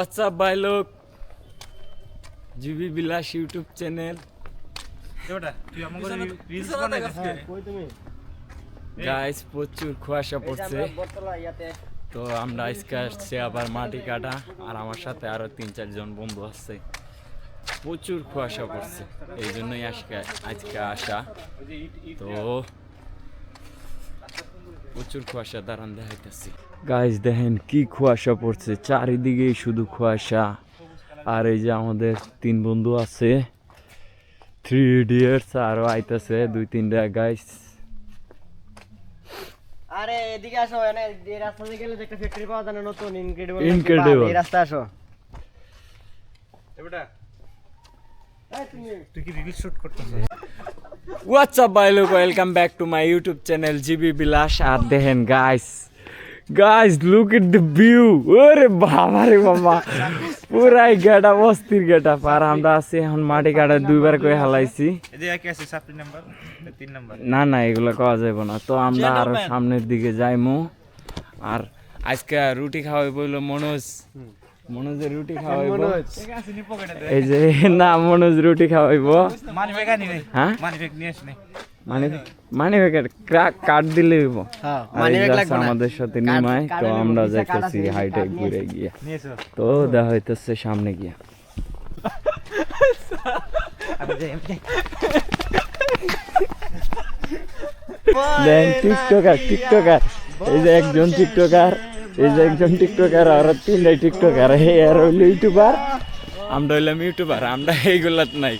WhatsApp भाई लोग जीवी বিলাস ইউটিউব চ্যানেল গাইস প্রচুর কুয়াশা পড়ছে তো আমরা আজকে আসছি আবার মাটি কাটা আর আমার সাথে আরো 3-4 জন বন্ধু আছে প্রচুর কুয়াশা পড়ছে এই জন্যই আজকে আসা তো প্রচুর কুয়াশা দাঁড়ান দেখাইতেছি গাইস দেখেন কি কুয়াশা পড়ছে চারিদিকে শুধু কুয়াশা আর এই যে আমাদের 3 বন্ধু আছে 3 ইডিয়টস আরো আইতাছে 2-3টা গাইস আরে এদিকে আসো এনে এই রাস্তা দিয়ে গেলে একটা ফ্যাক্টরি পাওয়া যায় নতুন ইনক্রেডিবল এই রাস্তা আসো এবড়া এই তুই কি রিল শুট করতেছ What's up भाई लोग welcome back to my YouTube channel जीबी বিলাস আর দেখেন guys look at the view ওরে বাবা রে বাবা পুরাই গেটা অস্থির গেটা পার আমরা আছি এখন মাটি কাটা দুইবার কই হালাইছি এদিকে কি আছে সাপ্লি নাম্বার 3 নাম্বার না এগুলো কওয়া যাবে না তো আমরা আরো সামনের দিকে যাইমু আর আজকে রুটি খাওয়াই বইলো মনোজের রুটি খাওয়াইবো এই যে না মনোজ রুটি খাওয়াইবো মানি ব্যাগ আনি নাই হ্যাঁ মানি ব্যাগ নিয়ে আসনি মানি ব্যাগ কাট দিলে হইব হ্যাঁ মানি ব্যাগ লাগবে না আমাদের সাথে নিমাই তো আমরা যাইতেছি হাইটে ঘুরে গিয়ে তো দেখা হইতেছে সামনে গিয়ে দেন টিকটকার এই যে একজন টিকটকার আর 3টা টিকটকার আর হইলো ইউটিউবার আমরা হইলাম ইউটিউবার আমরা এইগুলাত নাই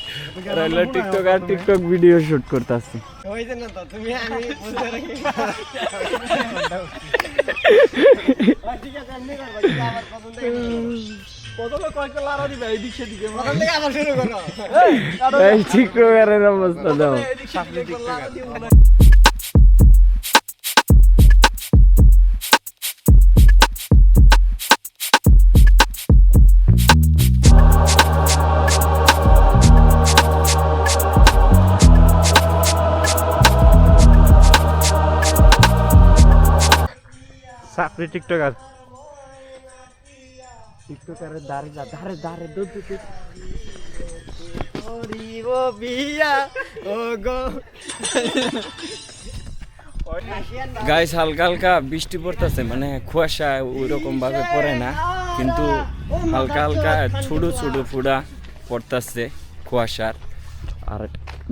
হইলো টিকটকার টিকটক ভিডিও শুট করতেছি হইছে না তো তুমি আমি বুঝতে রাখি ঠিক আছে আমি করব কি আবার প্রথমে কয়েকটা লারা দিবে এই দিকে প্রথম থেকে আবার শুরু করো এই টিকটকারের অবস্থা দাও সামনে টিকটকার সাপরি টিকটকারের দাঁড়ে দুধ ওরিবো বিয়া ও গো গাইস হালকা হালকা বৃষ্টি পড়তেছে মানে কুয়াশা ওইরকম ভাবে পড়ে না কিন্তু হালকা হালকা ছোট ফুটা পড়তেছে কুয়াশার আর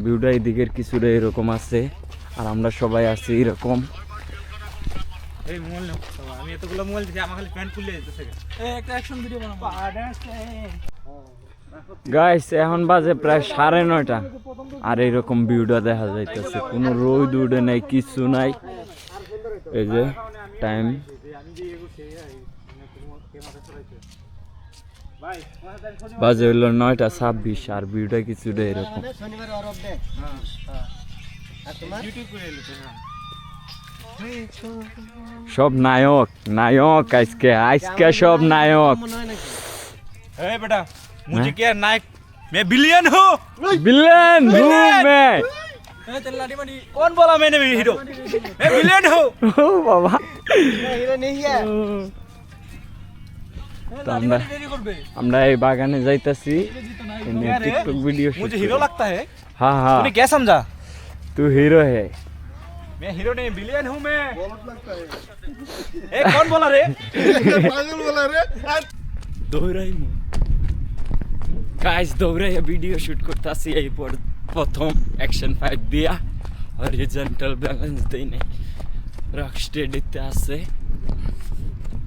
ভিউটা এই দিকের কিছুটা এরকম আছে আর আমরা সবাই আছি এরকম এই মোবাইল নাও আমি এতগুলো মোবাইল দিছি আমার খালি প্যান্ট খুলে যেতেছে এই একটা অ্যাকশন ভিডিও বানাবো গাইস এখন বাজে প্রায় 9:30 আর এরকম ভিউটা দেখা যাইতেছে কোনো রোদ উঠে নাই কিছু নাই এই যে টাইম বাজে হইলো 9:26 আর ভিউটা কিছুটা এরকম শনিবার অরব ডে আর তোমার ইউটিউব করে এলো সব নায়ক আজকে সব নায়ক ए बेटा मुझे क्या नायक मैं विलेन हूँ मैं कौन बोला मैंने हीरो मैं विलेन हूँ ओ बाबा हीरो नहीं है तो আমরা এই বাগানে যাইতাছি টিকটক ভিডিও मुझे हीरो लगता है हाँ तूने क्या समझा तू हीरो है मैं हीरो नहीं विलेन हूँ मैं ए कौन बोला रे पागल बोला रे দৌড়াই গাইস দৌড়াইয়া ভিডিও শুট করতেছি এই প্রথম অ্যাকশন ফাইট দিয়া হরিজন্টাল ব্যালেন্স দেই নাই রক স্টেডিতে আছে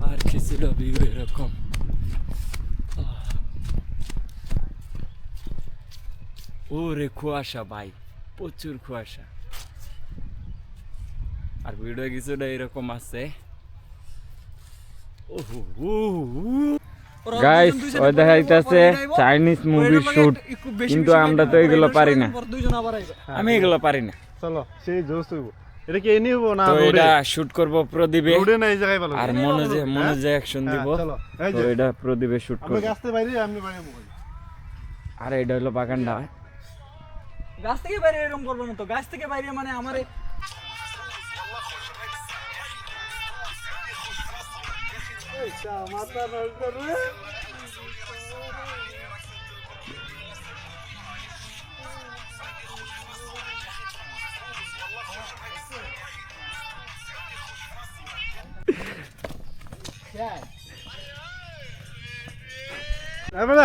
আর কিছুটা ভিউ এরকম ওরে কুয়াশা ভাই প্রচুর কুয়াশা আর ভিডিও কিছুটা এরকম আছে গাইস ওই দেখাইতেছে চাইনিজ মুভির শুট কিন্তু আমরা তো এগুলো পারি না আমি এগুলো পারি না চলো সেই জোস হইব এটা কি এনি হবো না তো এটা শুট করব প্রদীপে রোডে না এই জায়গায় ভালো আর মনোজে অ্যাকশন দিব তো এটা প্রদীপে শুট করব আমি গাছতে বাইরে আমি বাইরে মোবাইল আর এটা হলো বাগানটা গাছ থেকে বাইরে এরকম করব না তো গাছ থেকে বাইরে মানে আমারে এই মাথা নষ্ট রে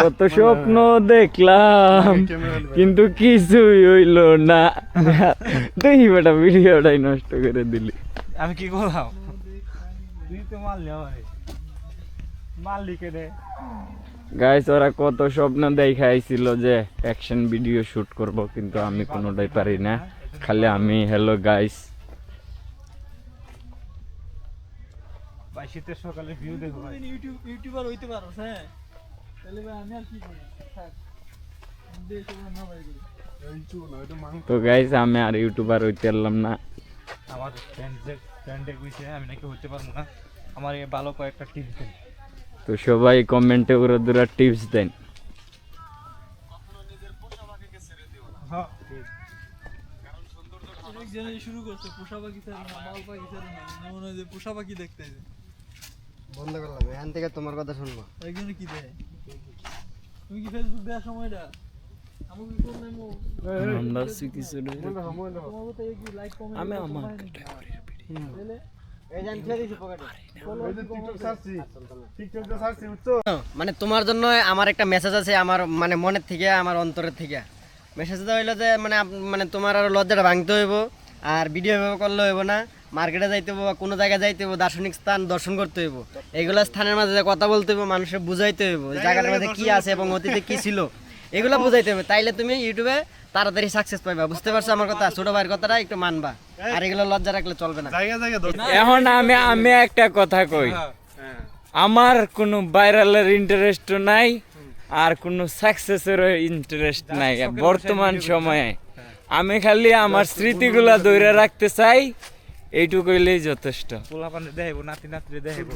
কত স্বপ্ন দেখলাম কিন্তু কিছুই হইল না। দেখি বেটা ভিডিওটাই নষ্ট করে দিলি। আমি কি করলাম? তুই তো মারলি আমারে, মারলি কে রে? গাইস ওরা কত স্বপ্ন দেখাইছিল যে অ্যাকশন ভিডিও শুট করব, কিন্তু আমি কোনোটাই পারি না, খালি আমি হ্যালো গাইস। ভাই শীতের সকালে ভিউ দেখো ভাই। ইউটিউবার হইতে পারো, হ্যাঁ তাহলে ভাই আমি আর কি করি, থাক দেশ না ভাই করি। তো গাইস আমি আর ইউটিউবার হইতে পারলাম না। আমার ফ্রেন্ডে কইছে আমি নাকি হতে পারবো না, আমার এই ভালো কয়েকটা টিপস দেন। তো সবাই কমেন্টে করে দুরা টিপস দেন। হ্যাঁ একজনে শুরু করছে পোষা পাখি ছাড়া না, বাল পাখি ছাড়া না, মনে হয় যে পোষা পাখি দেখতে আছে। বন্ধ করলাম, এখান থেকে তোমার কথা শুনবো। একজনে কি দেয়? তুমি কি ফেসবুক দেওয়ার সময়টা আমাকে কোন নামো আমরা কিছু তোমার তো কি লাইক কমেন্ট আমি আমার দিলে এই জান ছেড়ে দিছি পকেটে। টিকটকে সার্চি বুঝছো? মানে তোমার জন্য আমার একটা মেসেজ আছে, আমার মানে মনের থেকে, আমার অন্তরের থেকে। মেসেজটা হইলো যে মানে তোমার আর লজ্জাটা ভাঙতে হইব, আর ভিডিও এভাবে করলে হইব না, মার্কেটে যাইতে হইব বা কোনো জায়গায় যাইতে হইব, দার্শনিক স্থান দর্শন করতে হইব, এইগুলা স্থানের মাঝে যে কথা বলতে হইব, মানুষের বুঝাইতে হইব জায়গাটার মধ্যে কি আছে এবং অতীতে কি ছিল, এগুলো বুঝাইতে হবে। তাইলে তুমি ইউটিউবে তাড়াতাড়ি সাকসেস পাইবা, বুঝতে পারছো আমার কথা? ছোট ভাইয়ের কথাটা একটু মানবা, আর এগুলো লজ্জা রাখলে চলবে না। জায়গা জায়গা দোষ। এখন আমি একটা কথা কই, আমার কোনো ভাইরালের ইন্টারেস্ট নাই আর কোনো সাকসেসের ইন্টারেস্ট নাই বর্তমান সময়ে। আমি খালি আমার স্মৃতিগুলা ধরে রাখতে চাই, এইটুকুইলেই যথেষ্ট। পোলা পানে দেখাইবো, নাতি নাতিরে দেখাইবো।